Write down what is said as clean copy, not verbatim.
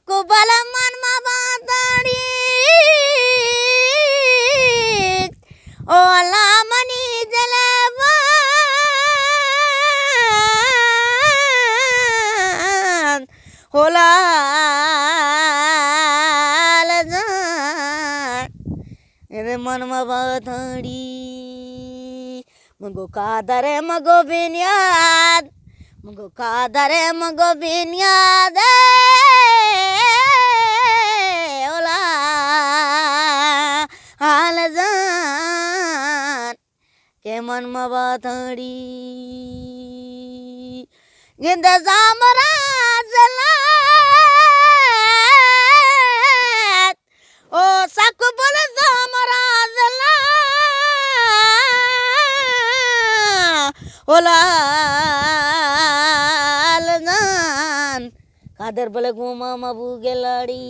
कुबल मन बातड़ी ओला मनी जलवा होला रे मन बातड़ी मगो कादरे मगो बिनियाद मगो कादरे मगो बिनियाद ओला हाल जान के मन बातड़ी गिंद जामराजला ओ सक बोल जामराजला ओला कादर बोले घुमा मबू गेलाड़ी